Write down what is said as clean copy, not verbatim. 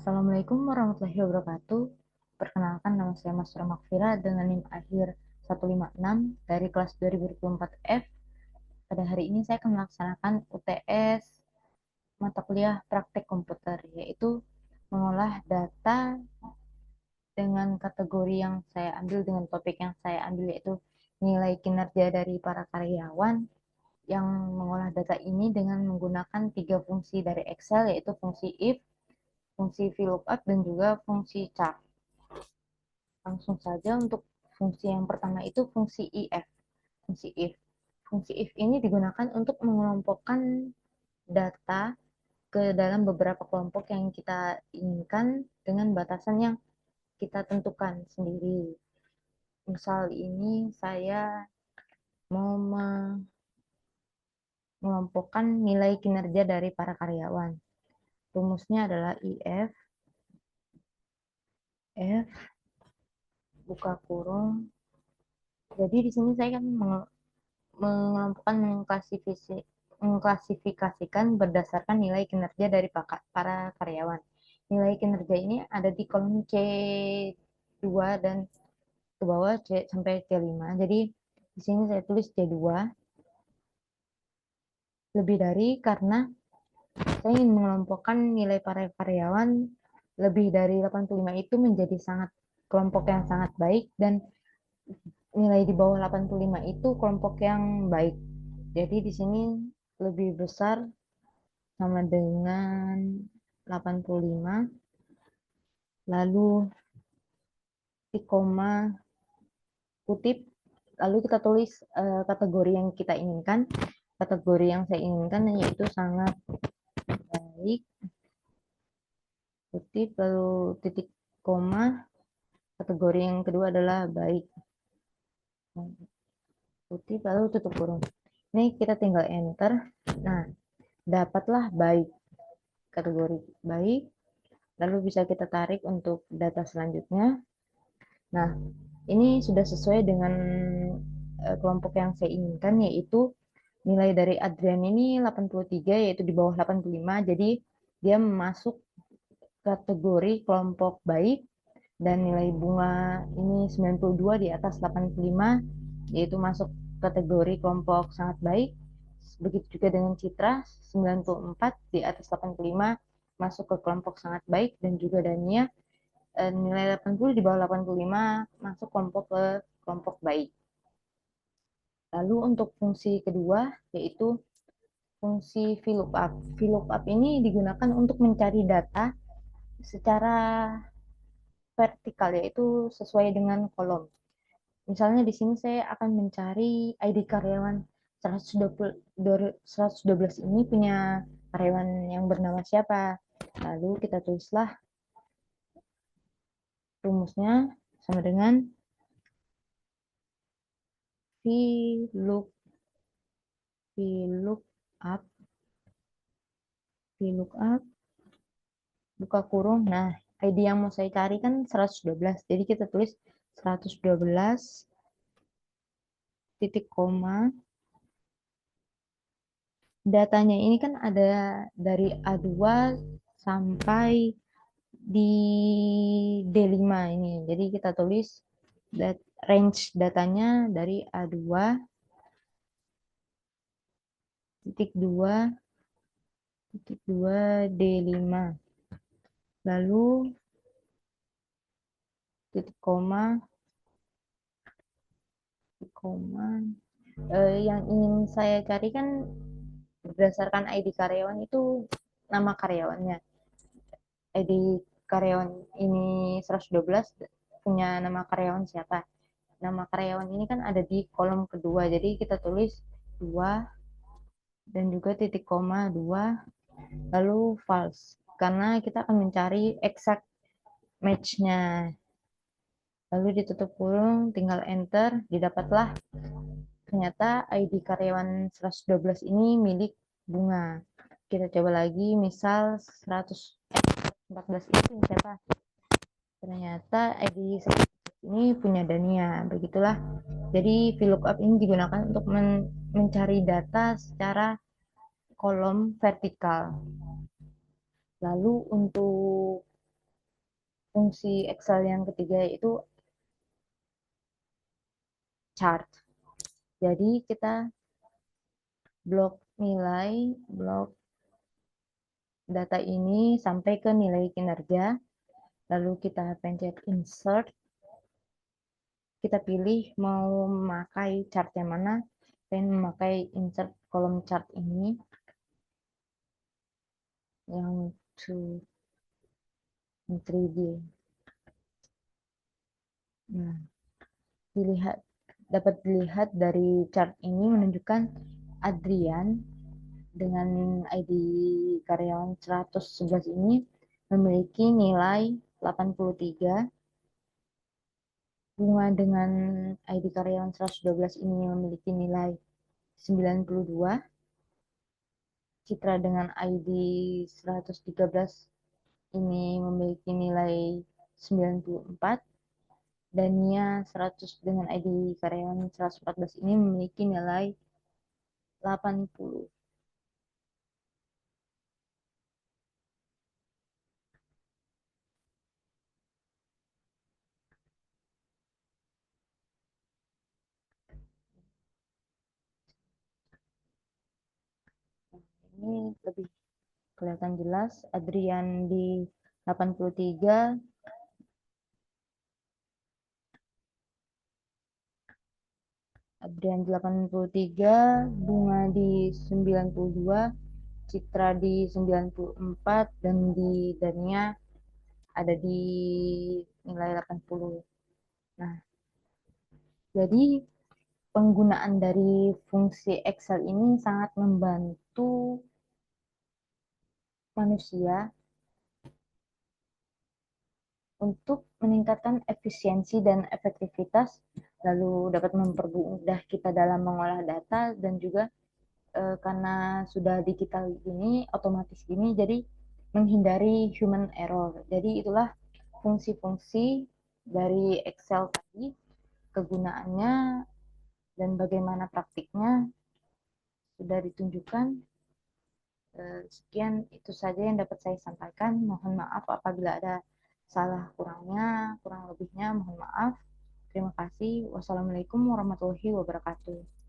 Assalamualaikum warahmatullahi wabarakatuh. Perkenalkan, nama saya Masra Makfira dengan NIM akhir 156 dari kelas 2024F. Pada hari ini saya akan melaksanakan UTS mata kuliah praktek komputer, yaitu mengolah data dengan kategori yang saya ambil, dengan topik yang saya ambil, yaitu nilai kinerja dari para karyawan, yang mengolah data ini dengan menggunakan 3 fungsi dari Excel, yaitu fungsi if, fungsi VLOOKUP, dan juga fungsi chart. Langsung saja untuk fungsi yang pertama itu fungsi if. Fungsi if. Fungsi if ini digunakan untuk mengelompokkan data ke dalam beberapa kelompok yang kita inginkan dengan batasan yang kita tentukan sendiri. Misal ini saya mau mengelompokkan nilai kinerja dari para karyawan. Rumusnya adalah if f buka kurung. Jadi di sini saya kan mengelompokkan, mengklasifikasikan berdasarkan nilai kinerja dari para karyawan. Nilai kinerja ini ada di kolom C2 dan ke bawah sampai C5. Jadi di sini saya tulis C2 lebih dari, karena saya ingin mengelompokkan nilai para karyawan lebih dari 85 itu menjadi kelompok yang sangat baik, dan nilai di bawah 85 itu kelompok yang baik. Jadi di sini lebih besar sama dengan 85, lalu di koma kutip, lalu kita tulis kategori yang kita inginkan. Kategori yang saya inginkan yaitu sangat baik, kutip, lalu titik koma. Kategori yang kedua adalah baik, kutip, lalu tutup kurung. Ini kita tinggal enter. Nah, dapatlah baik, kategori baik. Lalu bisa kita tarik untuk data selanjutnya. Nah, ini sudah sesuai dengan kelompok yang saya inginkan, yaitu nilai dari Adrian ini 83, yaitu di bawah 85. Jadi dia masuk kategori kelompok baik, dan nilai bunga ini 92 di atas 85, yaitu masuk kategori kelompok sangat baik. Begitu juga dengan Citra 94 di atas 85, masuk ke kelompok sangat baik, dan juga Dania nilai 80 di bawah 85, masuk ke kelompok baik. Lalu untuk fungsi kedua yaitu fungsi VLOOKUP. VLOOKUP ini digunakan untuk mencari data secara vertikal, yaitu sesuai dengan kolom. Misalnya di sini saya akan mencari ID karyawan 112 ini punya karyawan yang bernama siapa. Lalu kita tulislah rumusnya sama dengan VLOOKUP buka kurung. Nah, ID yang mau saya cari kan 112. Jadi kita tulis 112 titik koma. Datanya ini kan ada dari A2 sampai di D5 ini. Jadi kita tulis range datanya dari A2 titik 2 titik 2 D5. Lalu titik koma yang ingin saya cari kan berdasarkan ID karyawan itu nama karyawannya. ID karyawan ini 112 punya nama karyawan siapa. Nama karyawan ini kan ada di kolom kedua. Jadi kita tulis 2 dan juga titik koma 2 lalu false, karena kita akan mencari exact match-nya. Lalu ditutup kurung, tinggal enter, didapatlah ternyata ID karyawan 112 ini milik Bunga. Kita coba lagi, misal 114 itu siapa? Ternyata ID 114 ini punya Dania. Begitulah. Jadi VLOOKUP ini digunakan untuk mencari data secara kolom vertikal. Lalu untuk fungsi Excel yang ketiga itu chart. Jadi kita blok data ini sampai ke nilai kinerja, lalu kita pencet insert, kita pilih mau memakai chart yang mana, dan memakai insert kolom chart ini yang 3D. Nah, dapat dilihat dari chart ini menunjukkan Adrian dengan ID karyawan 111 ini memiliki nilai 83, Bunga dengan ID karyawan 112 ini memiliki nilai 92, Citra dengan ID 113 ini memiliki nilai 94, dan Nia 100 dengan ID karyawan 114 ini memiliki nilai 80. Ini lebih kelihatan jelas. Adrian di 83, Bunga di 92, Citra di 94, dan di Dania ada di nilai 80. Nah, jadi penggunaan dari fungsi Excel ini sangat membantu manusia untuk meningkatkan efisiensi dan efektivitas, lalu dapat mempermudah kita dalam mengolah data, dan juga karena sudah digital gini, otomatis gini, jadi menghindari human error. Jadi itulah fungsi-fungsi dari Excel tadi, kegunaannya dan bagaimana praktiknya sudah ditunjukkan. Sekian itu saja yang dapat saya sampaikan. Mohon maaf apabila ada salah kurangnya, kurang lebihnya mohon maaf. Terima kasih. Wassalamualaikum warahmatullahi wabarakatuh.